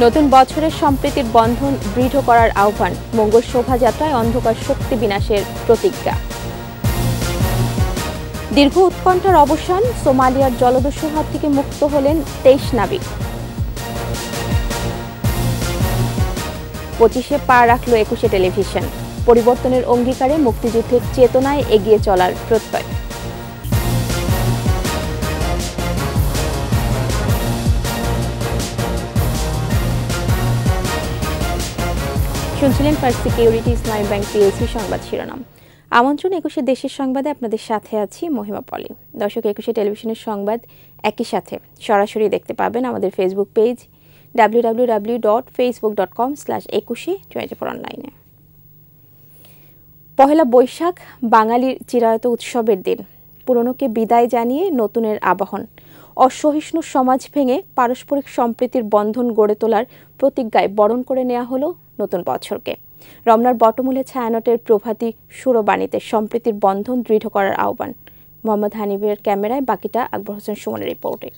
নতুন বছরের সম্প্রীতির বন্ধন দৃঢ় করার আহ্বান, মঙ্গল শোভাযাত্রায় অন্ধকার শক্তি বিনাশের প্রতিজ্ঞা। দীর্ঘ উৎকণ্ঠার অবসান, সোমালিয়ার জলদস্যুর হাত থেকে মুক্ত হলেন 23 নাবিক। 25-এ পা রাখল 21-এ টেলিভিশন, পরিবর্তনের অঙ্গীকারে মুক্তিযুদ্ধের চেতনায় এগিয়ে চলার প্রত্যয়। শুনছিলেন ফার্স্ট সিকিউরিটি ইসলামী ব্যাংক পিএলসি সংবাদ শিরোনাম। আমন্ত্রণ 21-এ দেশের সংবাদে আপনাদের সাথে আছি মহিমা পলি। দর্শক, 21-এ টেলিভিশনের সংবাদ একই সাথে সরাসরি দেখতে পাবেন আমাদের Facebook page www.facebook.com/21e24online। Pohela Boishakh বাঙালির চিরায়ত উৎসবের দিন। পুরনোকে বিদায় জানিয়ে নতুনের আবাহন, অসহিষ্ণু সমাজ ভেঙে পারস্পরিক সম্প্রীতির বন্ধন গড়ে তোলার প্রতিজ্ঞায় বরণ করে নেওয়া হলো নতুন বছরকে। রমনার বটমূলে ছায়ানটের প্রভাতী সুরবাণীতে সম্প্রীতির বন্ধন দৃঢ় করার আহ্বান। মোহাম্মদ হানিফের ক্যামেরায় বাকিটা আকবর হোসেন সুমনের রিপোর্টে।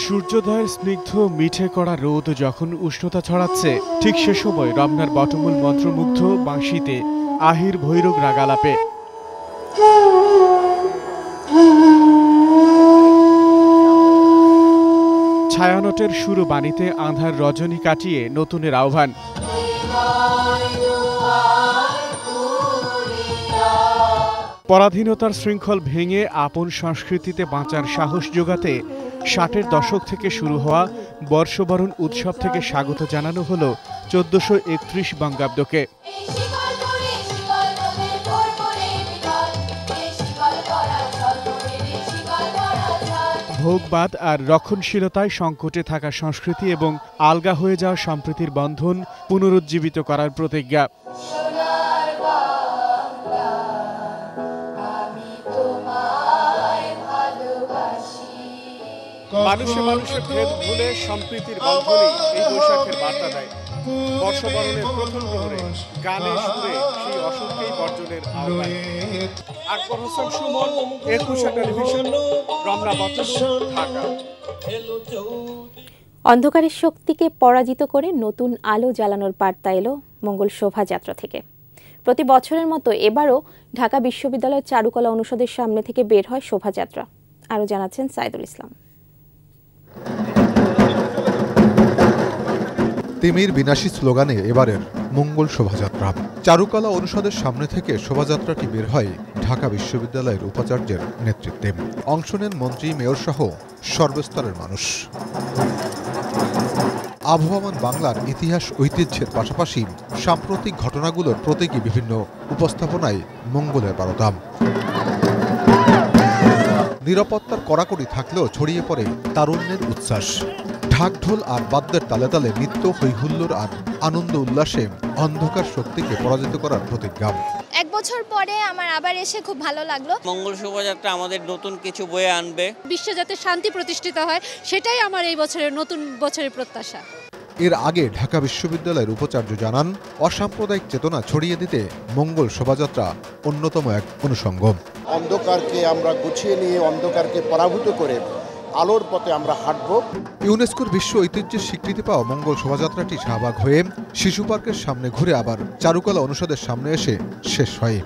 সূর্যোদয়ের স্নিগ্ধ মিঠে করা রোদ যখন উষ্ণতা ছড়াচ্ছে, ঠিক সে সময় রমনার বটমূল মন্ত্রমুগ্ধ বাঁশিতে আহির ভৈরব রাগালাপে। ছায়ানটের সুরবাণীতে আঁধার রজনী কাটিয়ে নতুনের আহ্বান। পরাধীনতার শৃঙ্খল ভেঙে আপন সংস্কৃতিতে বাঁচার সাহস জোগাতে 60-এর দশক থেকে শুরু হওয়া বর্ষবরণ উৎসব থেকে স্বাগত জানানো হলো 1431 বঙ্গাব্দকে। ভোগবাদ আর রক্ষণশীলতায় সংকটে থাকা সংস্কৃতি এবং আলগা হয়ে যাওয়া সম্প্রীতির বন্ধন পুনরুজ্জীবিত করার প্রতিজ্ঞা। মানুষে মানুষে ভেদ ভুলে সম্প্রীতির বন্ধনই এই বৈশাখের বার্তা দেয়। বর্ষবরণের প্রথম প্রহরে গানে সুরে সেই অসুখকেই বর্জনের আহ্বান। আকবর হোসেন সুমন, 21 টেলিভিশন, রমনা বটমূল, ঢাকা। অন্ধকারের শক্তিকে পরাজিত করে নতুন আলো জ্বালানোর বার্তা এলো মঙ্গল শোভাযাত্রা থেকে। প্রতি বছরের মতো এবারও ঢাকা বিশ্ববিদ্যালয়ের চারুকলা অনুষদের সামনে থেকে বের হয় শোভাযাত্রা। আরও জানাচ্ছেন সাইদুল ইসলাম। তিমির বিনাশী স্লোগানে এবারের মঙ্গল শোভাযাত্রা। চারুকলা অনুষদের সামনে থেকে শোভাযাত্রাটি বের হয় ঢাকা বিশ্ববিদ্যালয়ের উপাচার্যের নেতৃত্বে। অংশ নেন মন্ত্রী, মেয়র সহ সর্বস্তরের মানুষ। আবহমান বাংলার ইতিহাস ঐতিহ্যের পাশাপাশি সাম্প্রতিক ঘটনাগুলোর প্রতীকী বিভিন্ন উপস্থাপনায় মঙ্গলের বারতা। নিরাপত্তার কড়াকড়ি থাকলেও ছড়িয়ে পড়ে তারুণ্যের উচ্ছ্বাস। ঢাকঢোল আর বাদ্যের তালে তালে নৃত্য, হৈহুল্লোড় আর আনন্দ উল্লাসে অন্ধকার শক্তিকে পরাজিত করার প্রতিজ্ঞা। এক বছর পরে আমার আবার এসে খুব ভালো লাগলো। মঙ্গল শোভাযাত্রা আমাদের নতুন কিছু বয়ে আনবে। বিশ্বে যাতে শান্তি প্রতিষ্ঠিত হয়, সেটাই আমার এই বছরের নতুন বছরের প্রত্যাশা। এর আগে ঢাকা বিশ্ববিদ্যালয়ের উপাচার্য জানান, অসাম্প্রদায়িক চেতনা ছড়িয়ে দিতে মঙ্গল শোভাযাত্রা অন্যতম এক অনুষঙ্গ। অন্ধকারকে আমরা গুছিয়ে নিয়ে অন্ধকারকে পরাভূত করে আলোর পথে আমরা হাঁটব। ইউনেস্কোর বিশ্ব ঐতিহ্যের স্বীকৃতি পাওয়া মঙ্গল শোভাযাত্রাটি শাহবাগ হয়ে শিশু পার্কের সামনে ঘুরে আবার চারুকলা অনুষদের সামনে এসে শেষ হয়।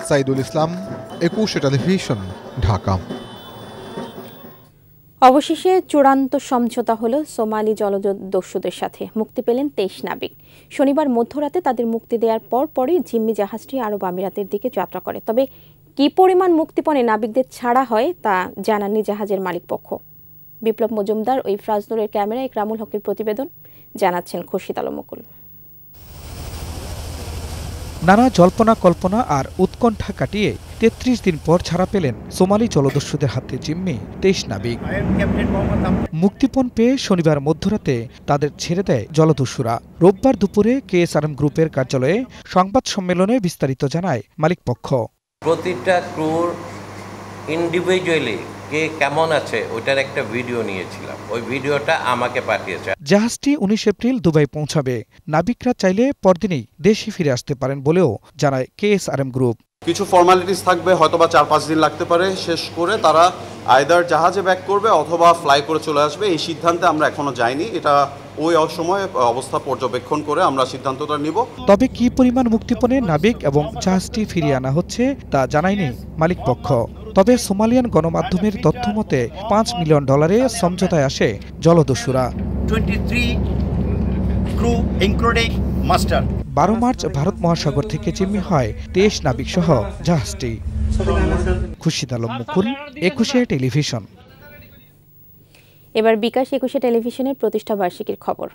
সাইদুল ইসলাম, 21 টেলিভিশন, ঢাকা। অবশেষে চূড়ান্ত সমঝোতা হলো সোমালি জলদস্যুদের সাথে। মুক্তি পেলেন 23 নাবিক। শনিবার মধ্যরাতে তাদের মুক্তি দেওয়ার পরই জিম্মি জাহাজটি আরব আমিরাতের দিকে যাত্রা করে। তবে কি পরিমাণ মুক্তিপণে নাবিকদের ছাড়া হয় তা জানাননি জাহাজের মালিকপক্ষ। বিপ্লব মজুমদার ও ইফরাজনুরের ক্যামেরায় ইকরামুল হকের প্রতিবেদন, জানাচ্ছেন খুরশিদ আলম মুকুল। নানা জল্পনা কল্পনা আর উৎকণ্ঠা কাটিয়ে 33 দিন পর ছাড়া পেলেন সোমালি জলদস্যুদের হাতে জিম্মি 23 নাবিক। মুক্তিপণ পেয়ে শনিবার মধ্যরাতে তাদের ছেড়ে দেয় জলদস্যুরা। রোববার দুপুরে কেএসআরএম গ্রুপের কার্যালয়ে সংবাদ সম্মেলনে বিস্তারিত জানায় মালিকপক্ষ। প্রতিটা ক্রুর ইন্ডিভিজুয়ালি কে কেমন আছে ওটার একটা ভিডিও নিয়েছিলাম, ওই ভিডিওটা আমাকে পাঠিয়েছে। জাহাজটি 19 এপ্রিল দুবাই পৌঁছাবে। নাবিকরা চাইলে পরদিনই দেশে ফিরে আসতে পারেন বলেও জানায় কেএসআরএম গ্রুপ। কিছু ফর্মালিটিস থাকবে, হয়তো বা 4-5 দিন লাগতে পারে, শেষ করে তারা আইদার জাহাজে ব্যাক করবে অথবা ফ্লাই করে চলে আসবে। এই সিদ্ধান্তে আমরা এখনো যাইনি, এটা ওই সময় অবস্থা পর্যবেক্ষণ করে আমরা সিদ্ধান্তটা নিব। তবে কি পরিমাণ মুক্তিপণে নাবিক এবং জাহাজটি ফিরিয়ে আনা হচ্ছে তা জানায়নি মালিক পক্ষ। তবে সোমালিয়ান গণমাধ্যমের তথ্য মতে $5 মিলিয়ন সমঝোতায় আসে জলদস্যুরা। 12 মার্চ ভারত মহাসাগর থেকে জিম্মি হয় 23 নাবিক সহ জাহাজটি। খুরশিদ আলম মুকুল, 21 টেলিভিশন। এবার বিকাশ 21 টেলিভিশনের প্রতিষ্ঠা বার্ষিকীর খবর।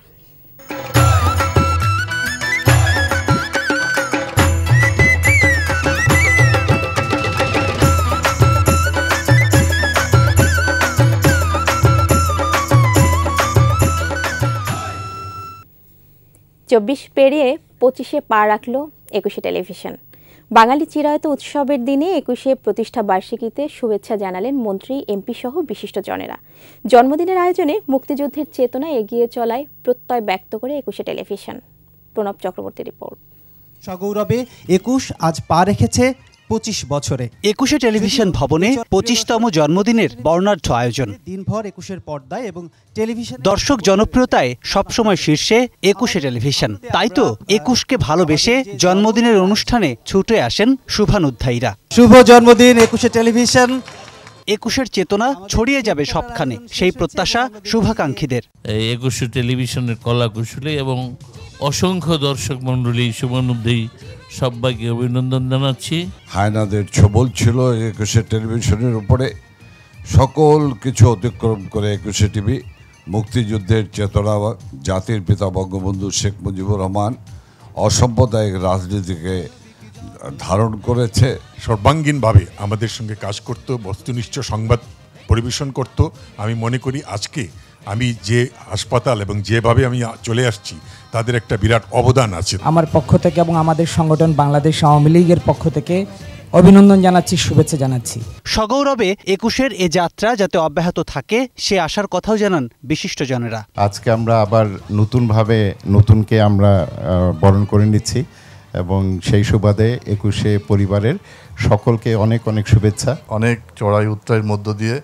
চব্বিশ পেরিয়ে 25-এ পা রাখল 21 টেলিভিশন। বাঙালি চিরায়ত উৎসবের দিনে 21 প্রতিষ্ঠা বার্ষিকীতে শুভেচ্ছা জানালেন মন্ত্রী, এমপি সহ বিশিষ্টজনেরা। জন্মদিনের আয়োজনে মুক্তিযুদ্ধের চেতনা এগিয়ে চলায় প্রত্যয় ব্যক্ত করে 21 টেলিভিশন। প্রণব চক্রবর্তী রিপোর্ট। সগৌরবে 21 আজ পা রেখেছে 25 বছরে। 21 টেলিভিশন ভবনে 25তম জন্মদিনের বর্ণাঢ্য আয়োজন। দিনভর 21 পর্দায় এবং টেলিভিশন দর্শক জনপ্রিয়তায় সবসময় শীর্ষে 21 টেলিভিশন। তাই তো 21কে ভালোবেসে জন্মদিনের অনুষ্ঠানে ছুটে আসেন শুভানুধ্যায়ীরা। শুভ জন্মদিন 21 টেলিভিশন। 21 চেতনা ছড়িয়ে যাবে সবখানে, সেই প্রত্যাশা শুভাকাঙ্ক্ষীদের। 21 টেলিভিশনের কলা কুশলী এবং অসংখ্য দর্শক মণ্ডলী, শুভানুধ্যায়ী সবাইকে অভিনন্দন জানাচ্ছি। হায়নাদের ছোবল ছিল 21 টেলিভিশনের উপরে, সকল কিছু অতিক্রম করে 21 টিভি মুক্তিযুদ্ধের চেতনা, জাতির পিতা বঙ্গবন্ধু শেখ মুজিবুর রহমান অসাম্প্রদায়িক রাজনীতিকে ধারণ করেছে। সর্বাঙ্গীনভাবে আমাদের সঙ্গে কাজ করত, বস্তুনিষ্ঠ সংবাদ পরিবেশন করত। আমি মনে করি আজকে আমি যে হাসপাতাল এবং যেভাবে আমি চলে আসছি তাদের একটা বিরাট অবদান আছে। আমার পক্ষ থেকে এবং আমাদের সংগঠন বাংলাদেশ আওয়ামী লীগের পক্ষ থেকে অভিনন্দন জানাচ্ছি, শুভেচ্ছা জানাচ্ছি। সগৌরবে 21-এর এ যাত্রা যাতে অব্যাহত থাকে সে আশার কথাও জানান বিশিষ্টজনেরা। আজকে আমরা আবার নতুনভাবে নতুনকে আমরা বরণ করে নিচ্ছি এবং সেই সুবাদে 21 পরিবারের সকলকে অনেক অনেক শুভেচ্ছা। অনেক চড়াই উতরাইয়ের মধ্য দিয়ে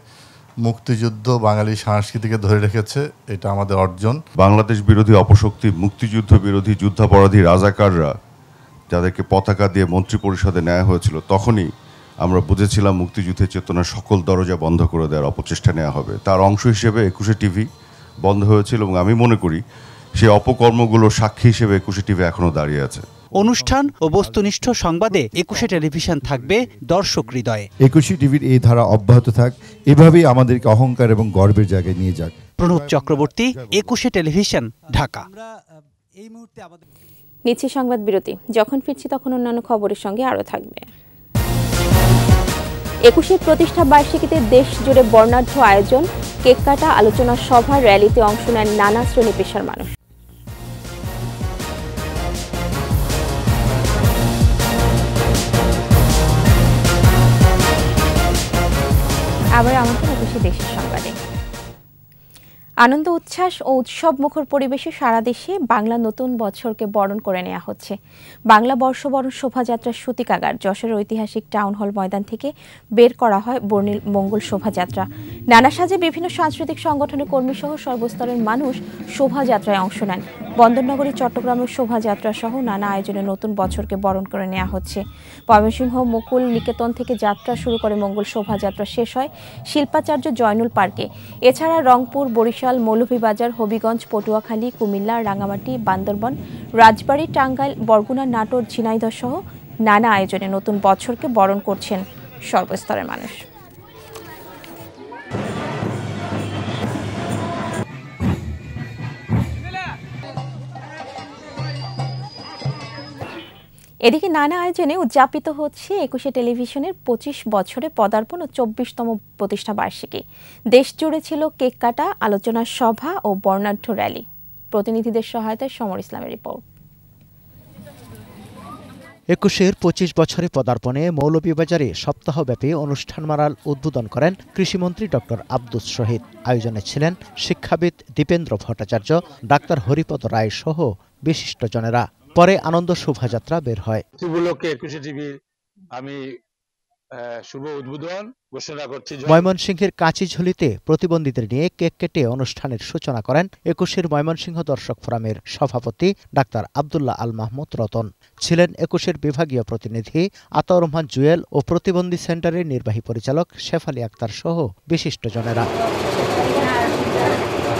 মুক্তিযুদ্ধ বাঙালি সংস্কৃতিকে ধরে রেখেছে, এটা আমাদের অর্জন। বাংলাদেশ বিরোধী অপশক্তি, মুক্তিযুদ্ধ বিরোধী যুদ্ধাপরাধী রাজাকাররা যাদেরকে পতাকা দিয়ে মন্ত্রী পরিষদে নেওয়া হয়েছিল, তখনই আমরা বুঝেছিলাম মুক্তিযুদ্ধের চেতনার সকল দরজা বন্ধ করে দেওয়ার অপচেষ্টা নেওয়া হবে। তার অংশ হিসেবে 21 টিভি বন্ধ হয়েছিল এবং আমি মনে করি সেই অপকর্মগুলোর সাক্ষী হিসেবে 21 টিভি এখনও দাঁড়িয়ে আছে। অনুষ্ঠান ও বস্তুনিষ্ঠ সংবাদে 21 টেলিভিশন থাকবে দর্শক হৃদয়ে। 21 টিভির এই ধারা অব্যাহত থাক, এভাবেই আমাদেরকে অহংকার এবং গর্বের জায়গায় নিয়ে যাক। প্রণব চক্রবর্তী, 21 টেলিভিশন, ঢাকা। নিচ্ছি সংবাদ বিরতি। যখন ফিরছি তখন অন্যান্য খবরের সঙ্গে আরও থাকবে। 21 প্রতিষ্ঠা বার্ষিকীতে দেশ জুড়ে বর্ণাঢ্য আয়োজন, কেক কাটা, আলোচনা সভা, র্যালিতে অংশ নেন নানা শ্রেণী পেশার মানুষ। আবার আমন্ত্রণ 21 দেশের সংবাদে। আনন্দ, উচ্ছ্বাস ও উৎসব মুখর পরিবেশে সারা দেশে বাংলা নতুন বছরকে বরণ করে নেওয়া হচ্ছে। বাংলা বর্ষবরণ শোভাযাত্রার সূতিকাগার যশোরের ঐতিহাসিক টাউন হল ময়দান থেকে বের করা হয় বর্ণিল মঙ্গল শোভাযাত্রা। নানা সাজে বিভিন্ন সাংস্কৃতিক সংগঠনের কর্মী সহ সর্বস্তরের মানুষ শোভাযাত্রায় অংশ নেন। বন্দরনগরী চট্টগ্রামের শোভাযাত্রা সহ নানা আয়োজনে নতুন বছরকে বরণ করে নেওয়া হচ্ছে। ময়মনসিংহ মুকুল নিকেতন থেকে যাত্রা শুরু করে মঙ্গল শোভাযাত্রা শেষ হয় শিল্পাচার্য জয়নুল পার্কে। এছাড়া রংপুর, বরিশাল, মৌলভীবাজার, হবিগঞ্জ, পটুয়াখালী, কুমিল্লা, রাঙামাটি, বান্দরবান, রাজবাড়ী, টাঙ্গাইল, বরগুনা, নাটোর, ঝিনাইদহ সহ নানা আয়োজনে নতুন বছরকে বরণ করছেন সর্বস্তরের মানুষ। এদিকে নানা আয়োজনে উদযাপিত হচ্ছে 21 টেলিভিশনের 25 বছরে পদার্পণ ও 24তম প্রতিষ্ঠা বার্ষিকী। দেশ জুড়ে ছিল কেক কাটা, আলোচনা সভা ও বর্ণাঢ্য র্যালি। প্রতিনিধিদের সহায়তায় সমর ইসলামের রিপোর্ট। 21-এর 25 বছরে পদার্পণে মৌলভীবাজারে সপ্তাহব্যাপী অনুষ্ঠানমালার উদ্বোধন করেন কৃষিমন্ত্রী ডক্টর আব্দুস শহীদ। আয়োজনে ছিলেন শিক্ষাবিদ দীপেন্দ্র ভট্টাচার্য, ডাক্তার হরিপদ রায় সহ বিশিষ্টজনেরা। পরে আনন্দ শোভাযাত্রা বের হয়। উপলক্ষে 21 টিভির আমি শুভ উদ্বোধন ঘোষণা করছি। ময়মনসিংহের কাঁচিঝুলিতে প্রতিবন্ধীদের নিয়ে কেক কেটে অনুষ্ঠানের সূচনা করেন ২১ ময়মনসিংহ দর্শক ফোরামের সভাপতি ডাক্তার আব্দুল্লাহ আল মাহমুদ রতন। ছিলেন ২১ বিভাগীয় প্রতিনিধি আতাউর রহমান জুয়েল ও প্রতিবন্ধী সেন্টারের নির্বাহী পরিচালক শেফালী আক্তার সহ বিশিষ্টজনেরা।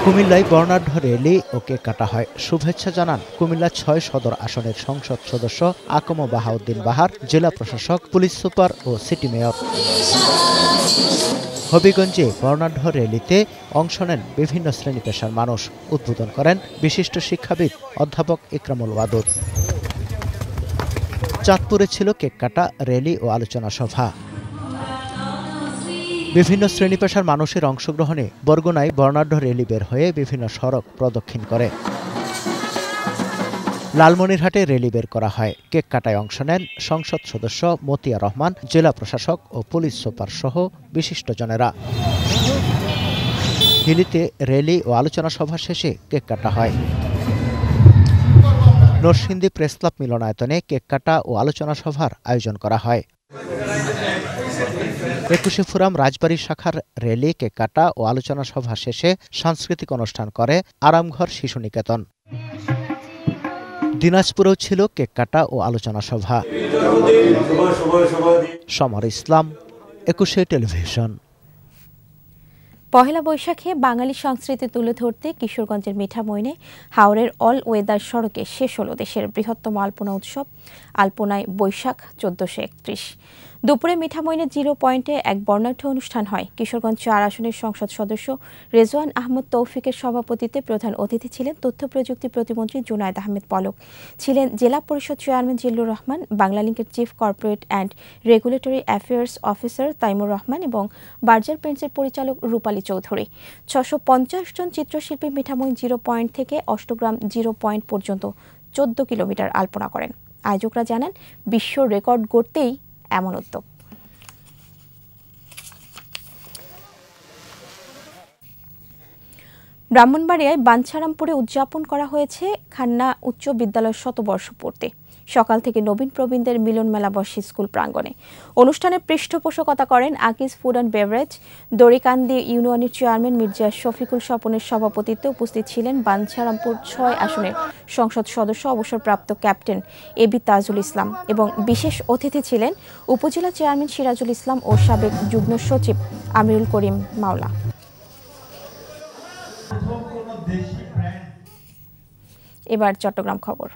কুমিল্লায় বর্ণাঢ্য র্যালি ও কেক কাটা হয়। শুভেচ্ছা জানান কুমিল্লা ৬ সদর আসনের সংসদ সদস্য আকম বাহাউদ্দিন বাহার, জেলা প্রশাসক, পুলিশ সুপার ও সিটি মেয়র। হবিগঞ্জে বর্ণাঢ্য র্যালিতে অংশ নেন বিভিন্ন শ্রেণী পেশার মানুষ। উদ্বোধন করেন বিশিষ্ট শিক্ষাবিদ অধ্যাপক ইকরামুল ওয়াদুদ। চাঁদপুরে ছিল কেক কাটা, র্যালি ও আলোচনা সভা। বিভিন্ন শ্রেণী পেশার মানুষের অংশগ্রহণে বরগুনায় বর্ণাঢ্য র্যালি বের হয়ে বিভিন্ন সড়ক প্রদক্ষিণ করে। লালমনিরহাটে র্যালি বের করা হয়। কেক কাটায় অংশ নেন সংসদ সদস্য মতিয়া রহমান, জেলা প্রশাসক ও পুলিশ সুপার সহ বিশিষ্টজনেরা। হিলিতে র্যালি ও আলোচনা সভা শেষে কেক কাটা হয়। নরসিংদী প্রেসক্লাব মিলনায়তনে কেক কাটা ও আলোচনা সভার আয়োজন করা হয়। ২১ ফোরাম রাজবাড়ী শাখার র্যালি, কেক কাটা ও আলোচনা সভা শেষে সাংস্কৃতিক অনুষ্ঠান করে আরামঘর শিশু নিকেতন। দিনাজপুরেও ছিল কেক কাটা ও আলোচনা সভা। সমর ইসলাম, ২১ টেলিভিশন। পহেলা বৈশাখে বাঙালি সংস্কৃতি তুলে ধরতে কিশোরগঞ্জের মিঠামইনে হাওরের অল ওয়েদার সড়কে শেষ হল দেশের বৃহত্তম আলপনা উৎসব আলপনায় বৈশাখ ১৪৩১। দুপুরে মিঠামইনে জিরো পয়েন্টে এক বর্ণাঢ্য অনুষ্ঠান হয়। কিশোরগঞ্জ ৪ আসনের সংসদ সদস্য রেজওয়ান আহমদ তৌফিকের সভাপতিত্বে প্রধান অতিথি ছিলেন তথ্য প্রযুক্তি প্রতিমন্ত্রী জুনায়েদ আহমেদ পলক, ছিলেন জেলা পরিষদ চেয়ারম্যান জিল্লুর রহমান, বাংলালিংকের chief corporate and regulatory affairs officer Taimur Rahman এবং বার্জার পেন্টসের পরিচালক রূপালী চৌধুরী। ৬৫০ জন চিত্রশিল্পী মিঠামইন জিরো পয়েন্ট থেকে অষ্টগ্রাম জিরো পয়েন্ট পর্যন্ত ১৪ কিলোমিটার আলপনা করেন। আয়োজকরা জানান, বিশ্ব রেকর্ড গড়তেই এমন উদ্যোগ। ব্রাহ্মণবাড়িয়ায় বাঞ্ছারামপুরে উদযাপন করা হয়েছে খান্না উচ্চ বিদ্যালয়ের শতবর্ষপূর্তি। সকাল থেকে নবীন প্রবীণদের মিলন মেলা বসে স্কুল প্রাঙ্গণে। অনুষ্ঠানের পৃষ্ঠপোষকতা করেন Akij food and beverage Darikandi ইউনিয়নের চেয়ারম্যান মির্জা শফিকুল স্বপনের সভাপতিত্বে উপস্থিত ছিলেন বাঞ্ছারামপুর ৬ আসনের সংসদ সদস্য অবসরপ্রাপ্ত ক্যাপ্টেন এবি তাজুল ইসলাম এবং বিশেষ অতিথি ছিলেন উপজেলা চেয়ারম্যান সিরাজুল ইসলাম ও সাবেক যুগ্ম সচিব আমিরুল করিম মাওলা। এবার চট্টগ্রাম খবর।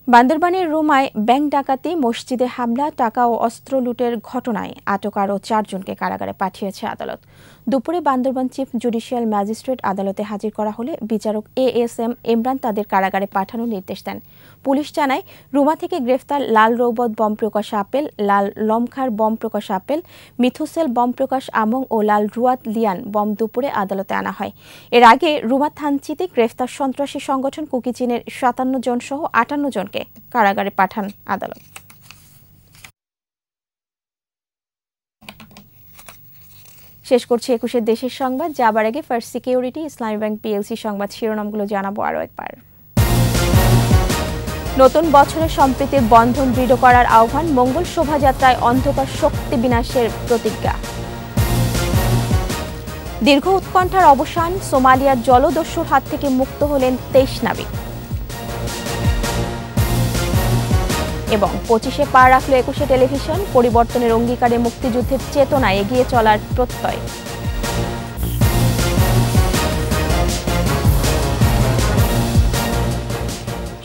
বান্দরবানের রুমায় ব্যাংক ডাকাতি, মসজিদে হামলা, টাকা ও অস্ত্র লুটের ঘটনায় আটক আরও ৪ জনকে কারাগারে পাঠিয়েছে আদালত। দুপুরে বান্দরবান চিফ জুডিশিয়াল ম্যাজিস্ট্রেট আদালতে হাজির করা হলে বিচারক ASM ইমরান তাদের কারাগারে পাঠানোর নির্দেশ দেন। পুলিশ জানায়, রুমা থেকে গ্রেফতার লাল রৌবত বম প্রকাশ আপেল, লাল লমখার বম প্রকাশ আপেল, মিথুসেল বম প্রকাশ আমং ও লাল রুয়াত লিয়ান বম দুপুরে আদালতে আনা হয়। এর আগে রুমা থানচিতে গ্রেফতার সন্ত্রাসী সংগঠন কুকিচিনের ৫৭ জন সহ ৫৮ জনকে কারাগারে পাঠান আদালত। শেষ করছি ২১ দেশের সংবাদ। যাবার আগে ফার্স্ট সিকিউরিটি ইসলামী ব্যাংক PLC সংবাদ শিরোনামগুলো জানাবো আরও একবার। নতুন বছরে সম্প্রীতির বন্ধন দৃঢ় করার আহ্বান, মঙ্গল শোভাযাত্রায় অন্ধকার শক্তি বিনাশের প্রতিজ্ঞা। দীর্ঘ উৎকণ্ঠার অবসান, সোমালিয়ার জলদস্যুর হাত থেকে মুক্ত হলেন ২৩ নাবিক। এবং ২৫-এ পা রাখল ২১ টেলিভিশন, পরিবর্তনের অঙ্গীকারে মুক্তিযুদ্ধের চেতনায় এগিয়ে চলার প্রত্যয়।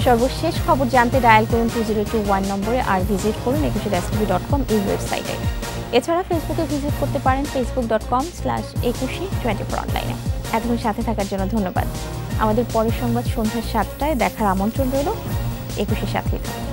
সর্বশেষ খবর জানতে ডায়াল করুন 2021 নম্বরে আর ভিজিট করুন 21tv.com এই ওয়েবসাইটে। এছাড়া ফেসবুকে ভিজিট করতে পারেন facebook.com/2124 অনলাইনে। এতক্ষণ সাথে থাকার জন্য ধন্যবাদ। আমাদের পরের সংবাদ সন্ধ্যা ৭টায় দেখার আমন্ত্রণ রইল। 21-এর সাথেই থাকুন।